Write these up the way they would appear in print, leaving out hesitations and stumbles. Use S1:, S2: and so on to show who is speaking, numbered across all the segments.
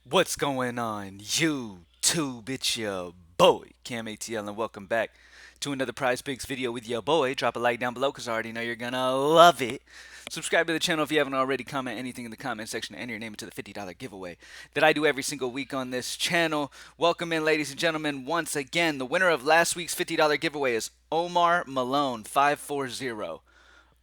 S1: What's going on, YouTube? It's your boy, Cam ATL, and welcome back to another Prizepicks video with your boy. Drop a like down below because I already know you're gonna love it. Subscribe to the channel if you haven't already. Comment anything in the comment section and enter your name into the $50 giveaway that I do every single week on this channel. Welcome in, ladies and gentlemen, once again. The winner of last week's $50 giveaway is Omar Malone 540.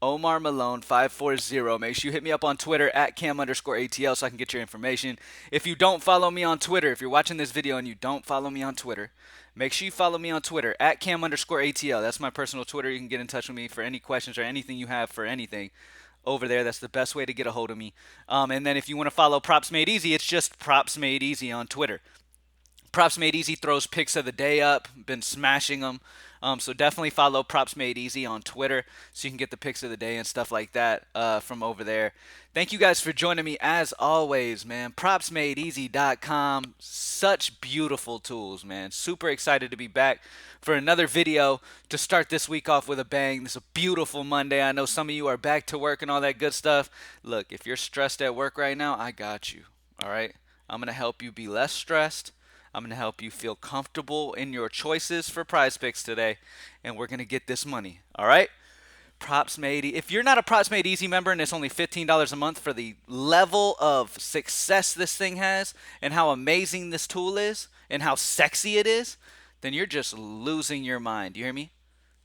S1: Omar Malone 540. Make sure you hit me up on Twitter at Cam_ATL so I can get your information. If you don't follow me on Twitter, if you're watching this video and you don't follow me on Twitter, make sure you follow me on Twitter at Cam_ATL. That's my personal Twitter. You can get in touch with me for any questions or anything you have for anything over there. That's the best way to get a hold of me. And then if you want to follow Props Made Easy, it's just Props Made Easy on Twitter. Props Made Easy throws picks of the day up. Been smashing them. So definitely follow Props Made Easy on Twitter so you can get the picks of the day and stuff like that from over there. Thank you guys for joining me as always, man. PropsMadeEasy.com. Such beautiful tools, man. Super excited to be back for another video to start this week off with a bang. This is a beautiful Monday. I know some of you are back to work and all that good stuff. Look, if you're stressed at work right now, I got you. All right? I'm going to help you be less stressed. I'm going to help you feel comfortable in your choices for prize picks today, and we're going to get this money. All right? Props Made. If you're not a Props Made Easy member and it's only $15 a month for the level of success this thing has and how amazing this tool is and how sexy it is, then you're just losing your mind. You hear me?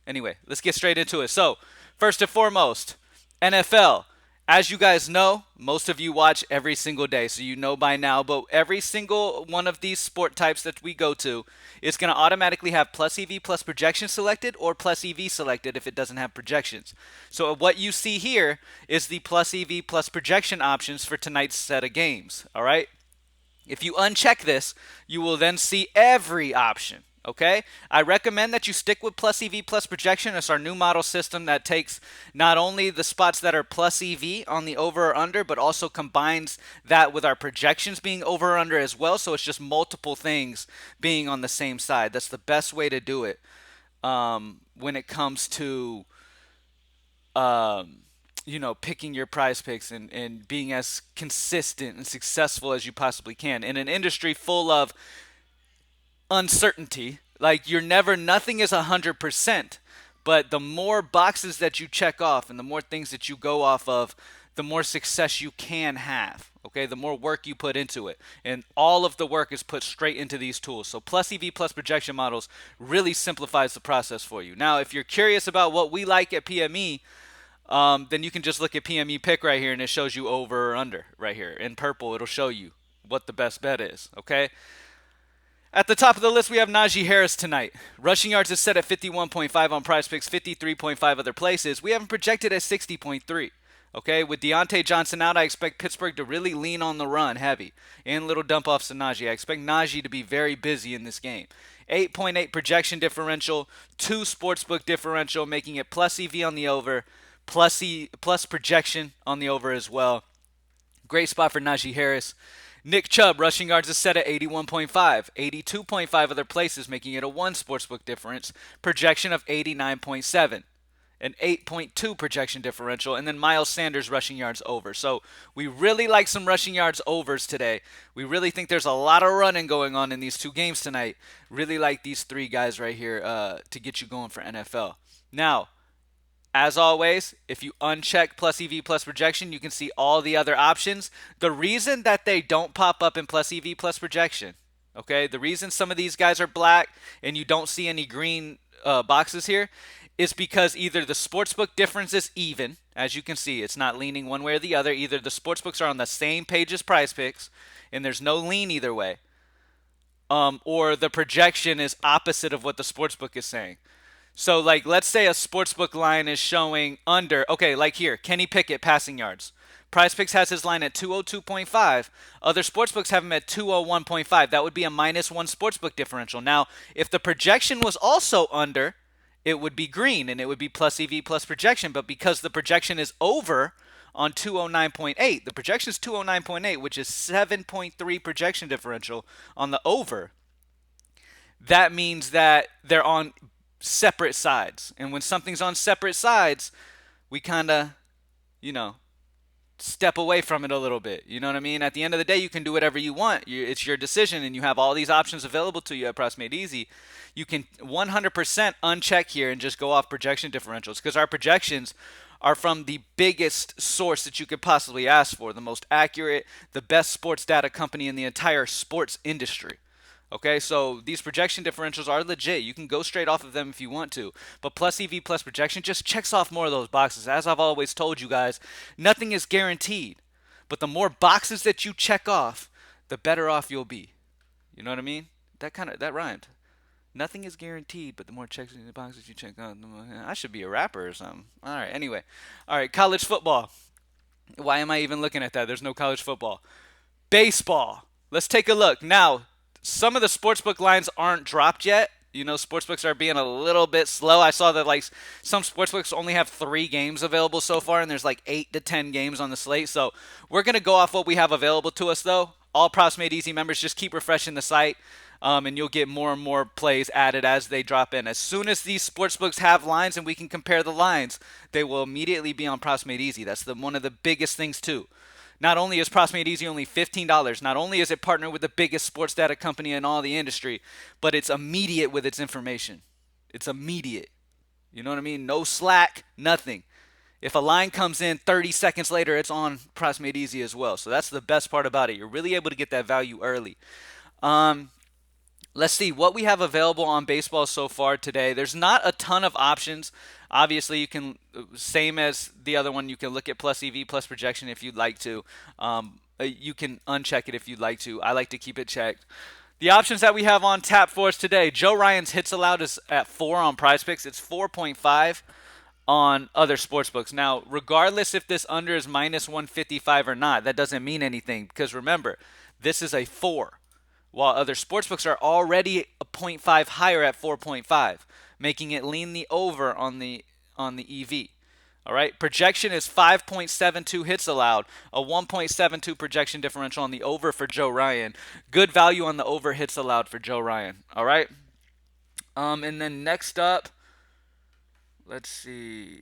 S1: Anyway, let's get straight into it. So, first and foremost, NFL. As you guys know, most of you watch every single day, so you know by now, but every single one of these sport types that we go to is going to automatically have plus EV plus projection selected or plus EV selected if it doesn't have projections. So what you see here is the plus EV plus projection options for tonight's set of games, all right? If you uncheck this, you will then see every option. Okay, I recommend that you stick with plus EV plus projection. It's our new model system that takes not only the spots that are plus EV on the over or under, but also combines that with our projections being over or under as well. So it's just multiple things being on the same side. That's the best way to do it when it comes to picking your prize picks and being as consistent and successful as you possibly can in an industry full of uncertainty. Like nothing is 100%, but the more boxes that you check off and the more things that you go off of, the more success you can have. Okay, the more work you put into it, and all of the work is put straight into these tools. So plus EV plus projection models really simplifies the process for you. Now, if you're curious about what we like at PME, then you can just look at PME pick right here, and it shows you over or under right here in purple. It'll show you what the best bet is. Okay. At the top of the list, we have Najee Harris tonight. Rushing yards is set at 51.5 on Prizepicks, 53.5 other places. We have him projected at 60.3. Okay, with Deontay Johnson out, I expect Pittsburgh to really lean on the run heavy and little dump offs to Najee. I expect Najee to be very busy in this game. 8.8 projection differential, 2 sportsbook differential, making it plus EV on the over, plus projection on the over as well. Great spot for Najee Harris. Nick Chubb, rushing yards is set at 81.5. 82.5 other places, making it a 1 sportsbook difference. Projection of 89.7. An 8.2 projection differential. And then Miles Sanders, rushing yards over. So we really like some rushing yards overs today. We really think there's a lot of running going on in these 2 games tonight. Really like these 3 guys right here to get you going for NFL. Now, as always, if you uncheck plus EV plus projection, you can see all the other options. The reason that they don't pop up in plus EV plus projection, okay, the reason some of these guys are black and you don't see any green boxes here is because either the sportsbook difference is even, as you can see, it's not leaning one way or the other. Either the sportsbooks are on the same page as prize picks and there's no lean either way, or the projection is opposite of what the sportsbook is saying. So, like, let's say a sportsbook line is showing under. Okay, like here, Kenny Pickett passing yards. PrizePicks has his line at 202.5. Other sportsbooks have him at 201.5. That would be a -1 sportsbook differential. Now, if the projection was also under, it would be green and it would be plus EV plus projection. But because the projection is over on 209.8, the projection is 209.8, which is 7.3 projection differential on the over. That means that they're on separate sides. And when something's on separate sides, we kind of, you know, step away from it a little bit. You know what I mean? At the end of the day, you can do whatever you want. It's your decision, and you have all these options available to you at Price Made Easy. You can 100% uncheck here and just go off projection differentials, because our projections are from the biggest source that you could possibly ask for, the most accurate, the best sports data company in the entire sports industry. Okay, so these projection differentials are legit. You can go straight off of them if you want to. But plus EV plus projection just checks off more of those boxes. As I've always told you guys, nothing is guaranteed. But the more boxes that you check off, the better off you'll be. You know what I mean? That rhymed. Nothing is guaranteed, but the more checks in the boxes you check out, the more, I should be a rapper or something. All right, anyway. All right, college football. Why am I even looking at that? There's no college football. Baseball. Let's take a look. Now, some of the sportsbook lines aren't dropped yet. You know, sportsbooks are being a little bit slow. I saw that like some sportsbooks only have 3 games available so far, and there's like 8 to 10 games on the slate. So we're gonna go off what we have available to us, though. All Props Made Easy members, just keep refreshing the site, and you'll get more and more plays added as they drop in. As soon as these sportsbooks have lines and we can compare the lines, they will immediately be on Props Made Easy. That's one of the biggest things too. Not only is Props Made Easy only $15, not only is it partnered with the biggest sports data company in all the industry, but it's immediate with its information. It's immediate. You know what I mean? No slack, nothing. If a line comes in 30 seconds later, it's on Props Made Easy as well. So that's the best part about it. You're really able to get that value early. Let's see what we have available on baseball so far today. There's not a ton of options. Obviously, you can, same as the other one, you can look at plus EV, plus projection if you'd like to. You can uncheck it if you'd like to. I like to keep it checked. The options that we have on tap for us today, Joe Ryan's hits allowed is at 4 on Prizepicks. It's 4.5 on other sportsbooks. Now, regardless if this under is minus 155 or not, that doesn't mean anything, because remember, this is a 4. While other sportsbooks are already a 0.5 higher at 4.5, making it lean the over on the EV. All right, projection is 5.72 hits allowed, a 1.72 projection differential on the over for Joe Ryan. Good value on the over hits allowed for Joe Ryan. All right, and then next up, let's see,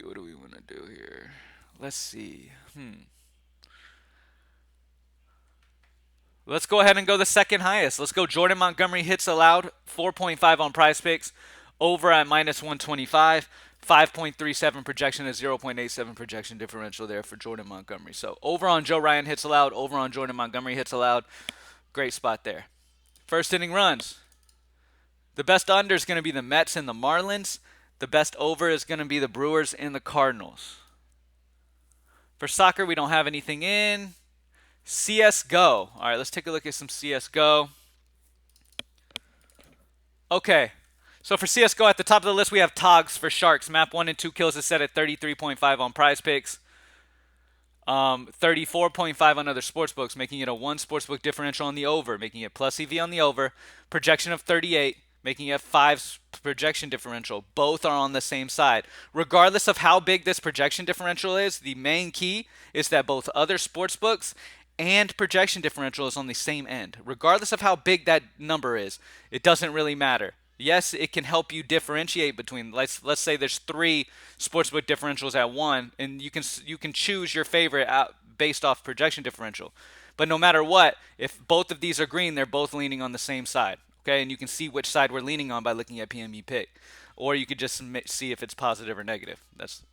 S1: what do we want to do here? Let's see. Let's go ahead and go the second highest. Let's go Jordan Montgomery hits allowed, 4.5 on Prizepicks, over at minus 125, 5.37 projection, a 0.87 projection differential there for Jordan Montgomery. So over on Joe Ryan hits allowed, over on Jordan Montgomery hits allowed. Great spot there. First inning runs. The best under is going to be the Mets and the Marlins. The best over is going to be the Brewers and the Cardinals. For soccer, we don't have anything in. Csgo. All right, let's take a look at some Csgo. Okay, so for Csgo, at the top of the list, we have Togs for Sharks. Map 1 and 2 kills is set at 33.5 on Prizepicks. 34.5 on other sportsbooks, making it a 1 sportsbook differential on the over, making it plus EV on the over. Projection of 38, making it 5 projection differential. Both are on the same side. Regardless of how big this projection differential is, the main key is that both other sportsbooks and projection differential is on the same end. Regardless of how big that number is, it doesn't really matter. Yes, it can help you differentiate between, let's say there's 3 sportsbook differentials at 1, and you can choose your favorite based off projection differential. But no matter what, if both of these are green, they're both leaning on the same side. Okay, and you can see which side we're leaning on by looking at PME pick. Or you could just see if it's positive or negative. That's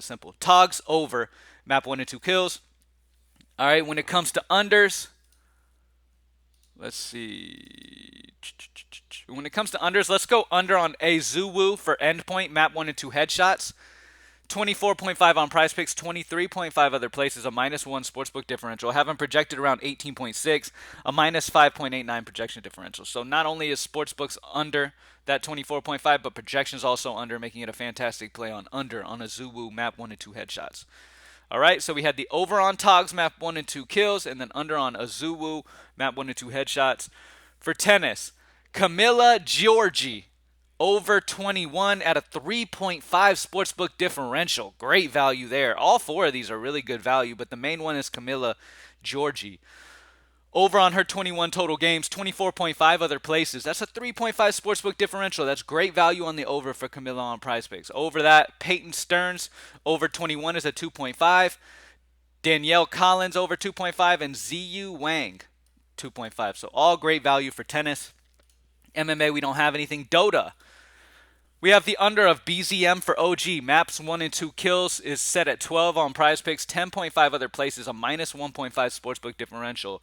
S1: simple. Togs over, map 1 and 2 kills. All right, when it comes to unders, let's see. When it comes to unders, let's go under on Czgo for endpoint, map 1 and 2 headshots. 24.5 on Prizepicks, 23.5 other places, a minus 1 sportsbook differential. Have them projected around 18.6, a minus 5.89 projection differential. So not only is sportsbooks under that 24.5, but projections also under, making it a fantastic play on under on a Czgo map 1 and 2 headshots. All right, so we had the over on Togs, map 1 and 2 kills, and then under on Czgo, map 1 and 2 headshots. For tennis, Camila Giorgi, over 21 at a 3.5 sportsbook differential. Great value there. All 4 of these are really good value, but the main one is Camila Giorgi. Over on her 21 total games, 24.5 other places. That's a 3.5 sportsbook differential. That's great value on the over for Camila on Prizepicks. Over that, Peyton Stearns, over 21 is a 2.5. Danielle Collins over 2.5 and Ziyu Wang 2.5. So all great value for tennis. MMA, we don't have anything. Dota, we have the under of BZM for OG. Maps 1 and 2 kills is set at 12 on Prizepicks. 10.5 other places, a minus 1.5 sportsbook differential.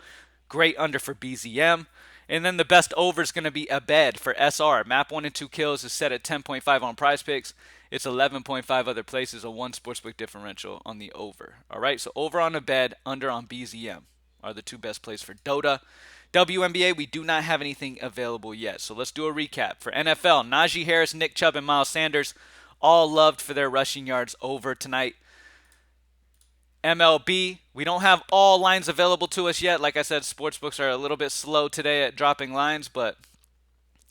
S1: Great under for BZM. And then the best over is going to be Abed for SR. Map 1 and 2 kills is set at 10.5 on Prizepicks. It's 11.5 other places, a 1 sportsbook differential on the over. All right, so over on Abed, under on BZM are the two best plays for Dota. WNBA, we do not have anything available yet. So let's do a recap. For NFL, Najee Harris, Nick Chubb, and Miles Sanders, all loved for their rushing yards over tonight. MLB, we don't have all lines available to us yet. Like I said, sportsbooks are a little bit slow today at dropping lines, but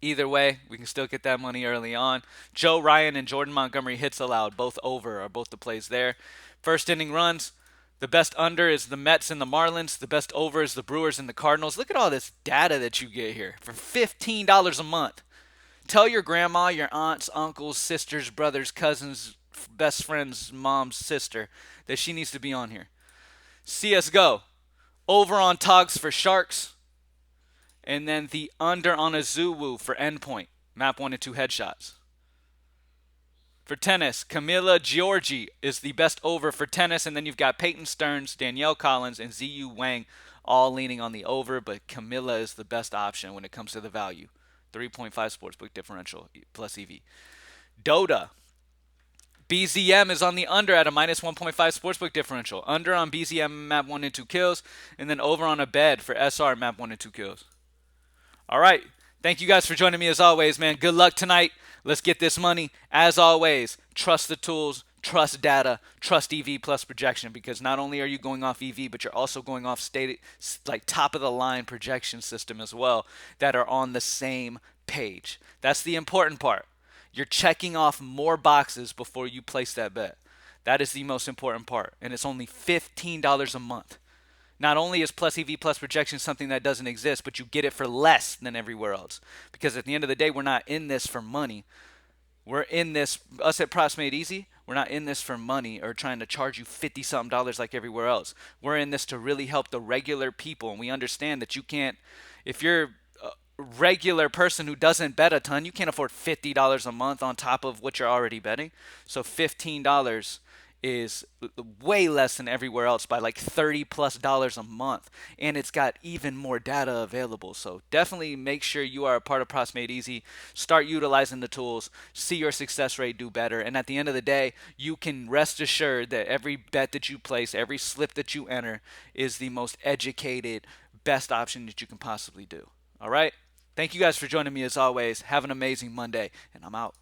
S1: either way, we can still get that money early on. Joe Ryan and Jordan Montgomery hits allowed, both over, are both the plays there. First inning runs, the best under is the Mets and the Marlins. The best over is the Brewers and the Cardinals. Look at all this data that you get here for $15 a month. Tell your grandma, your aunts, uncles, sisters, brothers, cousins, best friend's mom's sister that she needs to be on here. Csgo, over on Togs for Sharks, and then the under on Azuwu for Endpoint. Map 1 and 2 headshots. For tennis, Camila Giorgi is the best over for tennis, and then you've got Peyton Stearns, Danielle Collins, and Ziyu Wang all leaning on the over, but Camila is the best option when it comes to the value. 3.5 sportsbook differential plus EV. Dota, BZM is on the under at a minus 1.5 sportsbook differential. Under on BZM map 1 and 2 kills, and then over on Abed for SR map 1 and 2 kills. All right. Thank you guys for joining me as always, man. Good luck tonight. Let's get this money. As always, trust the tools, trust data, trust EV plus projection, because not only are you going off EV, but you're also going off like top of the line projection system as well that are on the same page. That's the important part. You're checking off more boxes before you place that bet. That is the most important part, and it's only $15 a month. Not only is plus EV plus projection something that doesn't exist, but you get it for less than everywhere else. Because at the end of the day, we're not in this for money. We're in this, us at Props Made Easy, we're not in this for money or trying to charge you $50-something like everywhere else. We're in this to really help the regular people. And we understand that you can't, if you're a regular person who doesn't bet a ton, you can't afford $50 a month on top of what you're already betting. So $15 is way less than everywhere else by like $30+ a month, and it's got even more data available. So definitely make sure you are a part of Props Made Easy. Start utilizing the tools, see your success rate do better, and at the end of the day, you can rest assured that every bet that you place, every slip that you enter is the most educated, best option that you can possibly do. All right? Thank you guys for joining me as always. Have an amazing Monday, and I'm out.